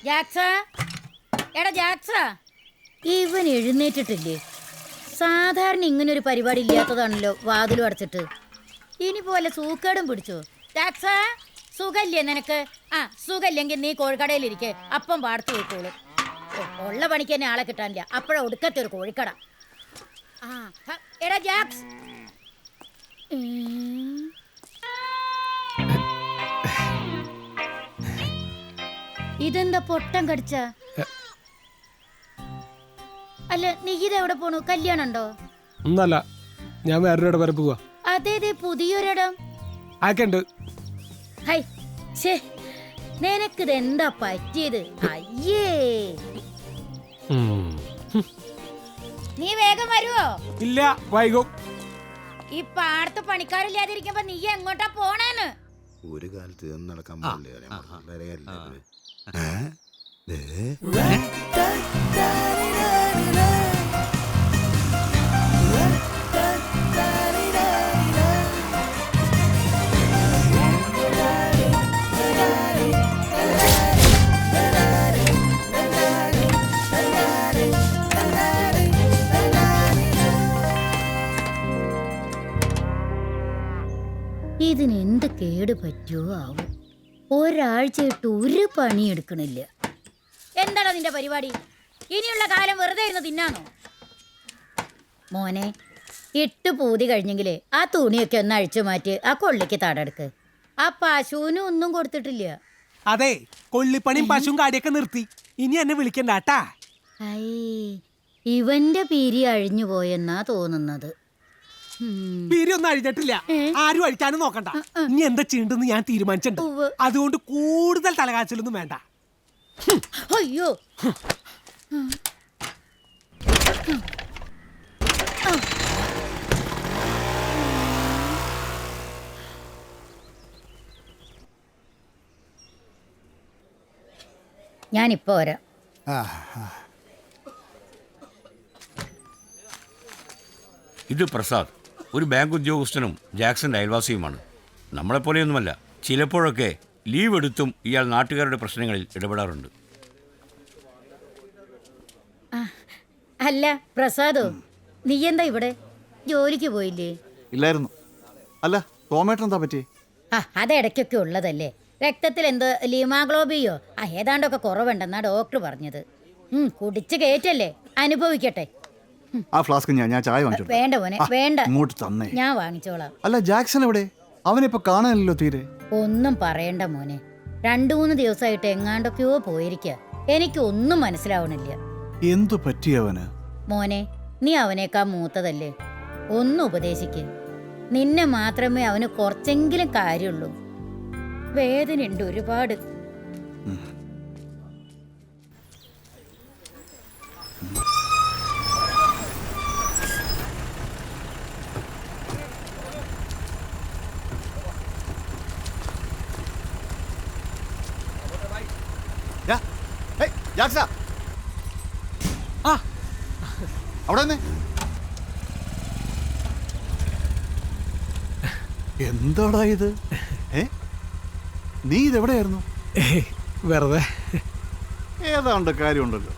JAXA, എടാ JAXA, ഇവൻ എഴുന്നേറ്റിട്ടില്ലേ? സാധാരണ ഇങ്ങനൊരു പരിപാടി ഇല്ലാത്തതാണല്ലോ വാതിലും അടച്ചിട്ട്. ഇനി പോലെ സൂക്കേടും പിടിച്ചോ? ജാക്സ, സുഖല്ലേ നിനക്ക്? ആ, സുഖല്ലെങ്കിൽ നീ കോഴിക്കടയിലിരിക്കെ, അപ്പം പാടത്ത് പോയിക്കോളൂ. ഉള്ള പണിക്ക് തന്നെ ആളെ കിട്ടാനില്ല, അപ്പോഴാ ഒടുക്കത്തെ ഒരു കോഴിക്കട. എടാ ജാക്സ്, ഇതെന്താ പൊട്ടം കടിച്ച? അല്ല, നീ ഇതെവിടെ പോണു? കല്യാണം ഉണ്ടോ? ഒന്നല്ല, ഞാൻ വേറൊരിടം വരെ പോവാ. അതേതേ പുതിയൊരിടം? ആക്കണ്ട്. ഹൈ, ഛേ, നിനക്കിത് എന്താ പറ്റിയത്? അയ്യേ, നീ വേഗം വരുവോ? ഇല്ല, വൈകും. ഈ പാടത്ത് പണിക്കാരില്ലാതിരിക്കുമ്പോ നീ എങ്ങോട്ടാ പോണേന്ന്? ഒരു കാലത്ത് നടക്കാൻ ഇതിനെന്ത് കേട് പറ്റുമോ ആവും. ഒരാഴ്ചയായിട്ട് ഒരു പണി എടുക്കണില്ല. എന്താണോ നിന്റെ പരിപാടി? ഇനിയുള്ള കാലം വെറുതെ ഇരുന്ന് തിന്നാണോ? മോനെ, 8 പൂതി കഴിഞ്ഞെങ്കിലേ ആ തുണിയൊക്കെ ഒന്ന് അഴിച്ചു മാറ്റി ആ കൊള്ളിക്ക് തടെടുക്ക്. ആ പശുവിനും ഒന്നും കൊടുത്തിട്ടില്ല. അതെ, കൊള്ളിപ്പണിയും പശുവും കാടിയൊക്കെ നിർത്തി. ഇനി എന്നെ വിളിക്കണ്ടാട്ടാ. ഇവന്റെ പീരി അഴിഞ്ഞു പോയെന്നാ തോന്നുന്നത്. പീരി ഒന്നും അഴിഞ്ഞിട്ടില്ല, ആരും അഴിക്കാനും നോക്കണ്ട. ഇനി എന്താ ചെയ്യണ്ടെന്ന് ഞാൻ തീരുമാനിച്ചിട്ടുണ്ട്. അതുകൊണ്ട് കൂടുതൽ തലകാച്ചലൊന്നും വേണ്ട. അയ്യോ, ഞാനിപ്പോ വരാം. ഇത് പ്രസാദ്, ഒരു ബാങ്ക് ഉദ്യോഗസ്ഥനും ജാക്സന്റെ അയൽവാസിയുമാണ്. നമ്മളെപ്പോലെയൊന്നുമല്ല. ചിലപ്പോഴൊക്കെ ലീവ് എടുത്തും ഇയാൾ നാട്ടുകാരുടെ പ്രശ്നങ്ങളിൽ ഇടപെടാറുണ്ട്. അല്ല പ്രസാദോ, നീ എന്താ ഇവിടെ? ജോലിക്ക് പോയില്ലേ? ഇല്ലായിരുന്നു. അല്ല, ടോമേട്ടൻ എന്താ പറ്റി? അതിടയ്ക്കൊക്കെ ഉള്ളതല്ലേ. രക്തത്തിൽ എന്തോ ലീമാഗ്ലോബിയോ ഏതാണ്ടൊക്കെ കുറവുണ്ടെന്നാ ഡോക്ടർ പറഞ്ഞത്. കുടിച്ച് കയറ്റല്ലേ, അനുഭവിക്കട്ടെ. ആ ഫ്ലാസ്ക് ഞാൻ ചായ വാങ്ങിച്ചു. വേണ്ട മോനെ, വേണ്ട, ഇങ്ങോട്ട് തന്നെ, ഞാൻ വാങ്ങിച്ചോളാം. അല്ല, ജാക്സൺ എവിടെ? അവനിപ്പോ കാണാനല്ലോ തീരെ. ഒന്നും പറയണ്ട മോനെ, 2-3 ദിവസമായിട്ട് എങ്ങാണ്ടൊക്കെയോ പോയിരിക്കുക. എനിക്കൊന്നും മനസ്സിലാവണില്ല. എന്തു പറ്റിയവന്? മോനെ, നീ അവനേക്കാൾ മൂത്തതല്ലേ, ഒന്നും ഉപദേശിക്ക്. നിന്നെ മാത്രമേ അവന് കുറച്ചെങ്കിലും കാര്യമുള്ളൂ. വേദനയുണ്ട് ഒരുപാട്. അവിടെ എന്താടാ ഇത്? നീ ഇതെവിടെയായിരുന്നു? വെറുതെ. ഏതാണ്ട് കാര്യമുണ്ടല്ലോ.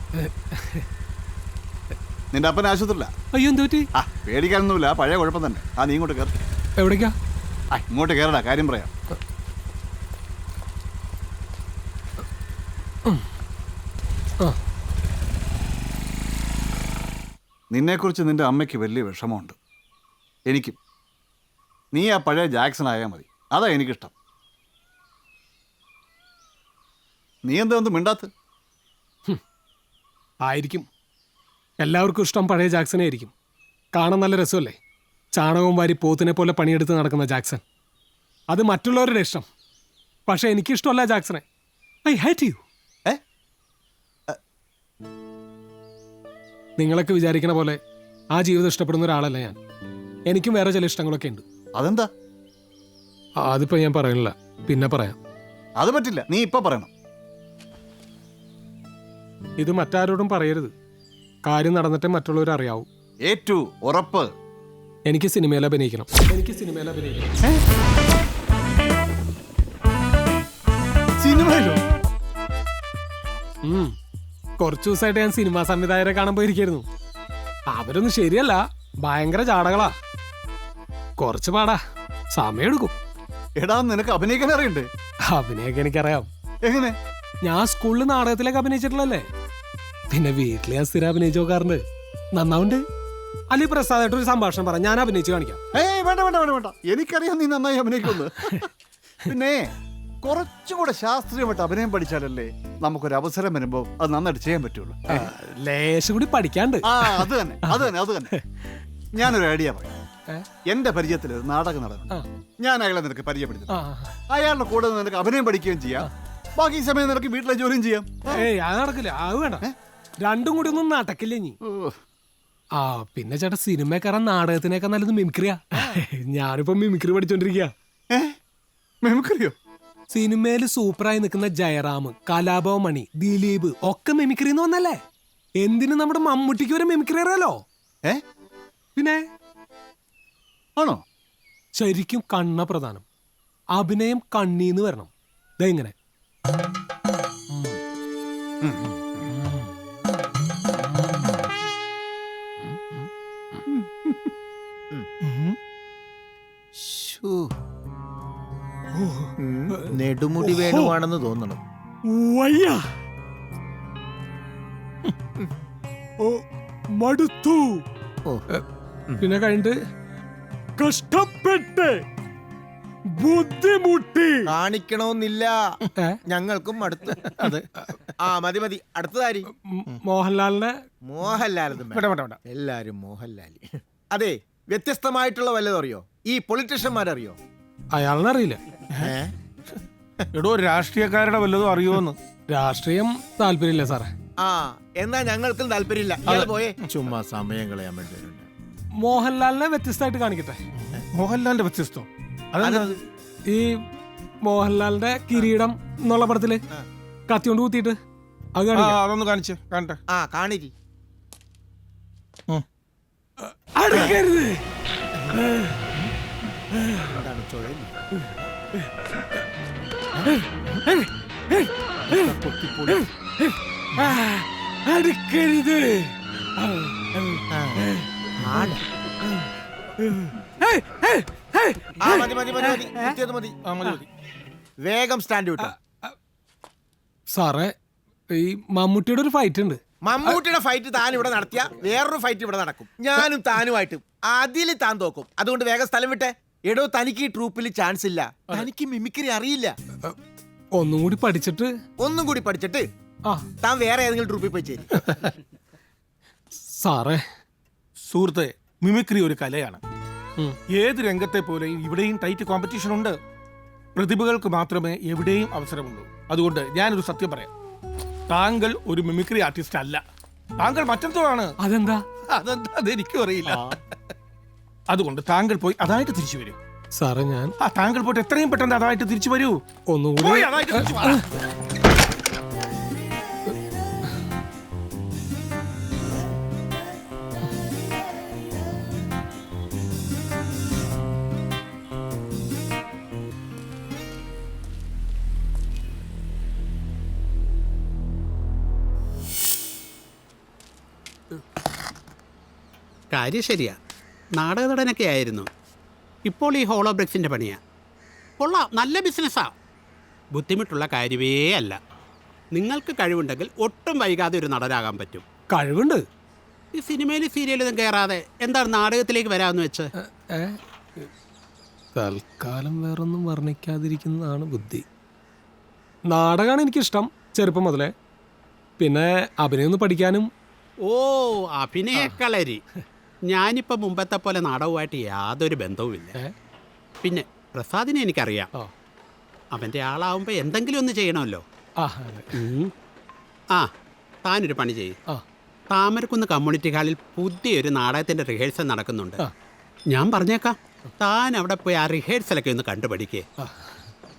നിന്റെ അപ്പൻ ആശുപത്രിയില്ല? അയ്യോ, എന്ത് പറ്റി? പേടിക്കാനൊന്നുമില്ല, പഴയ കുഴപ്പം തന്നെ. നീ ഇങ്ങോട്ട് കയറി. എവിടേക്കാ? ഇങ്ങോട്ട് കയറടാ, കാര്യം പറയാം. നിന്നെക്കുറിച്ച് നിന്റെ അമ്മയ്ക്ക് വലിയ വിഷമമുണ്ട്. എനിക്കും. നീ ആ പഴയ ജാക്സൺ ആയാൽ മതി, അതാ എനിക്കിഷ്ടം. നീ എന്താ ഒന്നും മിണ്ടാത്ത? ആയിരിക്കും, എല്ലാവർക്കും ഇഷ്ടം പഴയ ജാക്സനെ ആയിരിക്കും. കാണാൻ നല്ല രസമല്ലേ, ചാണകവും വാരി പോത്തിനെ പോലെ പണിയെടുത്ത് നടക്കുന്ന ജാക്സൺ. അത് മറ്റുള്ളവരുടെ ഇഷ്ടം, പക്ഷെ എനിക്കിഷ്ടമല്ല ജാക്സനെ. I hate you. നിങ്ങളൊക്കെ വിചാരിക്കണ പോലെ ആ ജീവിതം ഇഷ്ടപ്പെടുന്ന ഒരാളല്ല ഞാൻ. എനിക്കും വേറെ ചില ഇഷ്ടങ്ങളൊക്കെ ഉണ്ട്. അതെന്താ? അതിപ്പോ ഞാൻ പറയണില്ല, പിന്നെ പറയാം. അത് പറ്റില്ല, നീ ഇപ്പൊ പറയണം. ഇത് മറ്റാരോടും പറയരുത്. കാര്യം നടന്നിട്ടേ മറ്റുള്ളവർ അറിയാവൂ. ഏറ്റു ഉറപ്പ്. എനിക്ക് സിനിമയിൽ അഭിനയിക്കണം. സിനിമയിലോ? കുറച്ചു ദിവസമായിട്ട് ഞാൻ സിനിമാ സംവിധായകരെ കാണാൻ പോയിരിക്കായിരുന്നു. അവരൊന്നും ശരിയല്ല, ഭയങ്കര ചാടകളാ. കുറച്ച് പാടാ, സമയമെടുക്കും. എടാ നിനക്ക് അഭിനയിക്കാൻ അറിയണ്ടേ? അഭിനയൊക്കെ എനിക്കറിയാം. എങ്ങനെ? ഞാൻ സ്കൂളിൽ നാടകത്തിലൊക്കെ അഭിനയിച്ചിട്ടുള്ളല്ലേ. പിന്നെ വീട്ടിൽ ഞാൻ സ്ഥിരം അഭിനയിച്ചു നോക്കാറുണ്ട്. നന്നാവുണ്ട്. അല്ലെ പ്രസാദായിട്ട് ഒരു സംഭാഷണം പറ, ഞാൻ അഭിനയിച്ച് കാണിക്കാം. വേണ്ട വേണ്ട വേണ്ട വേണ്ട, എനിക്കറിയാം നീ നന്നായി അഭിനയിക്കുന്നു. പിന്നെ കുറച്ചുകൂടെ ശാസ്ത്രീയമായിട്ട് അഭിനയം പഠിച്ചാലല്ലേ നമുക്കൊരു അവസരം വരുമ്പോ അത് നന്നായിട്ട് ചെയ്യാൻ പറ്റുള്ളൂ. ലേശം കൂടി പഠിക്കാണ്ട്. അത് തന്നെ അത് തന്നെ അത് തന്നെ. ഞാനൊരു ഐഡിയ പറയാം. എന്റെ പരിചയത്തിൽ ഒരു നാടക നടൻ, ഞാൻ അയാളെ നിനക്ക് പരിചയപ്പെടുത്തി. അയാളുടെ കൂടെ നിനക്ക് അഭിനയം പഠിക്കുകയും ചെയ്യാം, ബാക്കി സമയം നിനക്ക് വീട്ടിലെ ജോലിയും ചെയ്യാം. ഏയ് അത് നടക്കില്ല, അത് വേണ്ട. രണ്ടും കൂടി ഒന്നും നടക്കില്ല നീ. പിന്നെ ചേട്ടാ, സിനിമ കയറാൻ നാടകത്തിനേക്കാൾ നല്ലത് മിമിക്രിയാ. ഞാനിപ്പോ മിമിക്രി പഠിച്ചോണ്ടിരിക്കുക. മിമിക്രിയോ? സിനിമയില് സൂപ്പറായി നിൽക്കുന്ന ജയറാം, കലാഭവൻ മണി, ദിലീപ് ഒക്കെ മിമിക്രിന്ന് വന്നല്ലേ. എന്തിനു നമ്മുടെ മമ്മൂട്ടിക്ക് ഒരു മിമിക്രി അറിയാലോ. പിന്നെ ആണോ? ശരിക്കും കണ്ണ പ്രധാനം. അഭിനയം കണ്ണീന്ന് വരണം. ഇതെങ്ങനെ? നെടുമുടി വേണുവാണെന്ന് തോന്നണം. വയ്യ, മടുത്തു. പിന്നെ കഴിഞ്ഞിട്ട് കഷ്ടപ്പെട്ട് ബുദ്ധിമുട്ടി കാണിക്കണമെന്നില്ല, ഞങ്ങൾക്കും അടുത്ത്. മതി മതി, അടുത്തതാരി. മോഹൻലാലിനെ. മോഹൻലാൽ എല്ലാരും മോഹൻലാൽ. അതെ, വ്യത്യസ്തമായിട്ടുള്ള വല്ലതും അറിയോ? ഈ പൊളിറ്റീഷ്യന്മാരറിയോ? അയാളിനറിയില്ല. എടോ, രാഷ്ട്രീയക്കാരുടെ വല്ലതും അറിയോന്ന്? രാഷ്ട്രീയം താല്പര്യമില്ല സാറേ. എന്നാ ഞങ്ങൾക്കും താല്പര്യമില്ല. പോയെ, ചുമ്മാ സമയം കളയാൻ വേണ്ടി. മോഹൻലാലിനെ വ്യത്യസ്തമായിട്ട് കാണിക്കട്ടെ. മോഹൻലാലിന്റെ വ്യത്യസ്തം അതെന്താ? ഈ മോഹൻലാലിന്റെ കിരീടം എന്നുള്ള പടത്തില് കത്തിയോണ്ട് കുത്തിയിട്ട് അത് അതൊന്ന് കാണിച്ച് കാണട്ടെ. കാണിരി. അടുക്കരുത്. അടുക്കരുത്. വേഗം സ്റ്റാൻഡ് വിട്ടോ. സാറേ, ഈ മമ്മൂട്ടിയുടെ ഒരു ഫൈറ്റ് ഉണ്ട്. മമ്മൂട്ടിയുടെ ഫൈറ്റ് താൻ ഇവിടെ നടത്തിയ വേറൊരു ഫൈറ്റ് ഇവിടെ നടക്കും. ഞാനും താനുമായിട്ടും അതിൽ താൻ തോക്കും. അതുകൊണ്ട് വേഗം സ്ഥലം വിട്ടെ. എടോ, തനിക്ക് ഈ ട്രൂപ്പിൽ ചാൻസ് ഇല്ല. തനിക്ക് മിമിക്രി അറിയില്ല. ഒന്നും കൂടി പഠിച്ചിട്ട് താൻ വേറെ ഏതെങ്കിലും ട്രൂപ്പിൽ പോയി ചേരും. സാറേ, സുഹൃത്തെ, മിമിക്രി ഒരു കലയാണ്. ഏത് രംഗത്തെ പോലെയും ഇവിടെയും ടൈറ്റ് കോമ്പറ്റീഷൻ ഉണ്ട്. പ്രതിഭകൾക്ക് മാത്രമേ എവിടെയും അവസരമുള്ളൂ. അതുകൊണ്ട് ഞാനൊരു സത്യം പറയാം, താങ്കൾ ഒരു മിമിക്രി ആർട്ടിസ്റ്റ് അല്ല. താങ്കൾ മറ്റെന്തോ ആണ്. അതെന്താ? അതെനിക്കും അറിയില്ല. അതുകൊണ്ട് താങ്കൾ പോയി അതായിട്ട് തിരിച്ചു വരൂ. സാറേ, ഞാൻ താങ്കൾ പോയിട്ട് എത്രയും പെട്ടെന്ന് അതായിട്ട് തിരിച്ചു വരൂ. ഒന്നുകൂടി കാര്യം ശരിയാ, നാടക നടനൊക്കെ ആയിരുന്നു. ഇപ്പോൾ ഈ ഹോളോ ബ്രിക്സിൻ്റെ പണിയാ. കൊള്ളാം, നല്ല ബിസിനസ്സാ. ബുദ്ധിമുട്ടുള്ള കാര്യമേ അല്ല. നിങ്ങൾക്ക് കഴിവുണ്ടെങ്കിൽ ഒട്ടും വൈകാതെ ഒരു നടനാകാൻ പറ്റും. കഴിവുണ്ട്. ഈ സിനിമയിൽ സീരിയലൊന്നും കയറാതെ എന്താണ് നാടകത്തിലേക്ക് വരാമെന്ന് വെച്ച്? തൽക്കാലം വേറൊന്നും വർണ്ണിക്കാതിരിക്കുന്നതാണ് ബുദ്ധി. നാടകമാണ് എനിക്കിഷ്ടം ചെറുപ്പം മുതലേ. പിന്നെ അഭിനയം ഒന്ന് പഠിക്കാനും. അഭിനയക്കളരി. ഞാനിപ്പോൾ മുമ്പത്തെ പോലെ നാടകവുമായിട്ട് യാതൊരു ബന്ധവുമില്ല. പിന്നെ പ്രസാദിനെ എനിക്കറിയാം. അവൻ്റെ ആളാവുമ്പോൾ എന്തെങ്കിലും ഒന്ന് ചെയ്യണമല്ലോ. താനൊരു പണി ചെയ്യും. താമരക്കുന്ന് കമ്മ്യൂണിറ്റി ഹാളിൽ പുതിയൊരു നാടകത്തിൻ്റെ റിഹേഴ്സൽ നടക്കുന്നുണ്ട്. ഞാൻ പറഞ്ഞേക്കാം, താൻ അവിടെ പോയി ആ റിഹേഴ്സലൊക്കെ ഒന്ന് കണ്ടുപഠിക്കേ.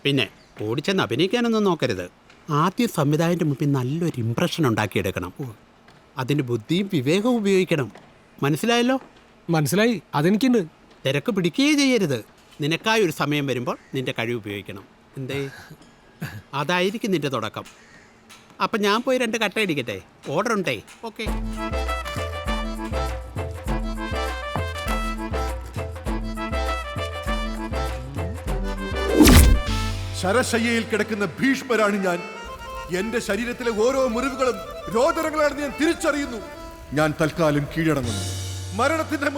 പിന്നെ ഓടിച്ചെന്ന് അഭിനയിക്കാനൊന്നും നോക്കരുത്. ആദ്യം സംവിധായകൻ്റെ മുമ്പിൽ നല്ലൊരു ഇമ്പ്രഷൻ ഉണ്ടാക്കിയെടുക്കണം. അതിന് ബുദ്ധിയും വിവേകവും ഉപയോഗിക്കണം. മനസ്സിലായല്ലോ? മനസ്സിലായി, അതെനിക്കുണ്ട്. തിരക്ക് പിടിക്കുകയേ ചെയ്യരുത്. നിനക്കായി ഒരു സമയം വരുമ്പോൾ നിന്റെ കഴിവ് ഉപയോഗിക്കണം. എന്തേ? അതായിരിക്കും നിന്റെ തുടക്കം. അപ്പം ഞാൻ പോയി 2 കട്ട അടിക്കട്ടെ? ഓർഡർ ഉണ്ടേ. ഓക്കെ. ശരശയ്യയിൽ കിടക്കുന്ന ഭീഷ്മരാണ് ഞാൻ. എന്റെ ശരീരത്തിലെ ഓരോ മുറിവുകളും രോദനങ്ങളാണെന്ന് ഞാൻ തിരിച്ചറിയുന്നു. ഞാൻ തൽക്കാലം കീഴടങ്ങുന്നു. മരണത്തിന്റെ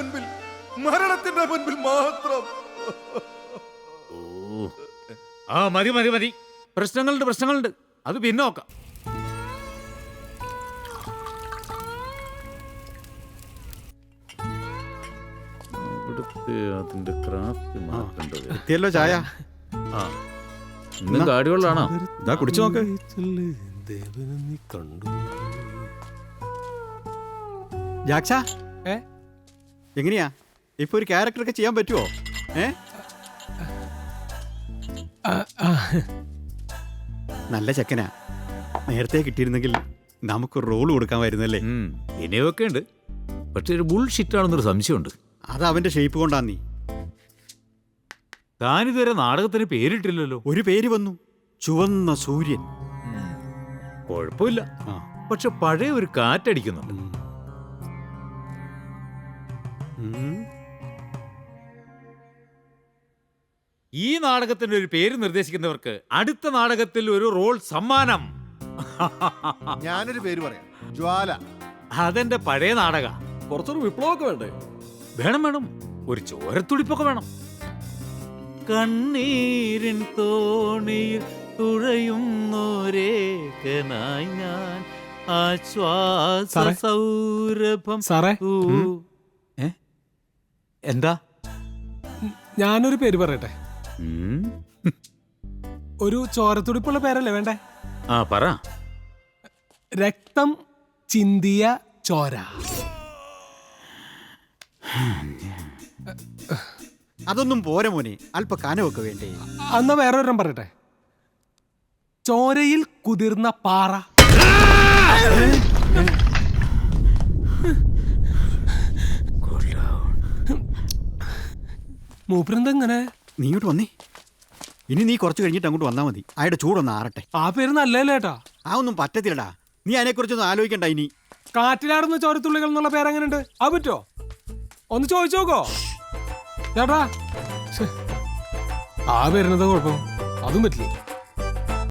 മുൻപിൽ മാത്രം. ആ മതി. പ്രശ്നങ്ങളുണ്ട്. അത് പിന്നെ നോക്കാം. അതിന്റെ ക്രാഫ്റ്റ് മാറ്റേണ്ടത്. എത്തിയല്ലോ ചായ. ആ ഇന്നും കാടിവെള്ളാണോ? ഇതാ കുടിച്ചു നോക്ക്. ജാക്സ, എങ്ങനെയാ ഇപ്പൊ ഒരു ക്യാരക്ടറൊക്കെ ചെയ്യാൻ പറ്റുമോ? നല്ല ചെക്കനാ. നേരത്തെ കിട്ടിയിരുന്നെങ്കിൽ നമുക്ക് റോൾ കൊടുക്കാമായിരുന്നല്ലേ? ഇനിയൊക്കെ ഉണ്ട്, പക്ഷെ ഒരു ബുൾഷിറ്റ് ആണെന്നൊരു സംശയമുണ്ട്. അത് അവന്റെ ഷേപ്പ് കൊണ്ടാ. നീ താനിതുവരെ നാടകത്തിന് പേരിട്ടില്ലല്ലോ. ഒരു പേര് വന്നു, ചുവന്ന സൂര്യൻ. കുഴപ്പമില്ല, പക്ഷെ പഴയ ഒരു കാറ്റടിക്കുന്നുണ്ട്. ഈ നാടകത്തിന്റെ ഒരു പേര് നിർദ്ദേശിക്കുന്നവർക്ക് അടുത്ത നാടകത്തിൽ ഒരു റോൾ സമ്മാനം. ഞാനൊരു പേര് പറയാം, ജ്വാല. അതെന്റെ പഴയ നാടക. കുറച്ചൊരു വിപ്ലവമൊക്കെ വേണ്ടേ? വേണം, ഒരു ചോരത്തുടിപ്പൊക്കെ വേണം. കണ്ണീരിൻ തോണിയിൽ തുഴയുന്നോരേകനായി ഞാൻ ആശ്വാസ സൗരഭം. സാറേ, എന്താ? ഞാനൊരു പേര് പറയട്ടെ? ഒരു ചോരത്തുടിപ്പുള്ള പേരല്ലേ വേണ്ടേ? ആ പറ. രക്തം ചിന്തിയ ചോര. അതൊന്നും പോരെ മോനെ, അല്പ കനവൊക്കെ വേണ്ടേ? അന്ന് വേറൊരെണ്ണം പറയട്ടെ? ചോരയിൽ കുതിർന്ന പാറ. മൂപ്പരെന്തെങ്ങനെ? നീ ഇങ്ങോട്ട് വന്നേ. ഇനി നീ കുറച്ച് കഴിഞ്ഞിട്ട് അങ്ങോട്ട് വന്നാൽ മതി. അയാളുടെ ചൂടൊന്ന് ആറട്ടെ. ആ പേര് നല്ലേട്ടാ. ആ ഒന്നും പറ്റത്തില്ലടാ. നീ അതിനെക്കുറിച്ചൊന്നും ആലോചിക്കണ്ട. ഇനി കാറ്റിലാടുന്ന ചോരത്തുള്ളികൾ എന്നുള്ള പേരെങ്ങനെയുണ്ട്? അത് പറ്റോ? ഒന്ന് ചോദിച്ചു നോക്കോ ചേട്ടാ. ആ വരുന്നത് കുഴപ്പം, അതും പറ്റില്ല.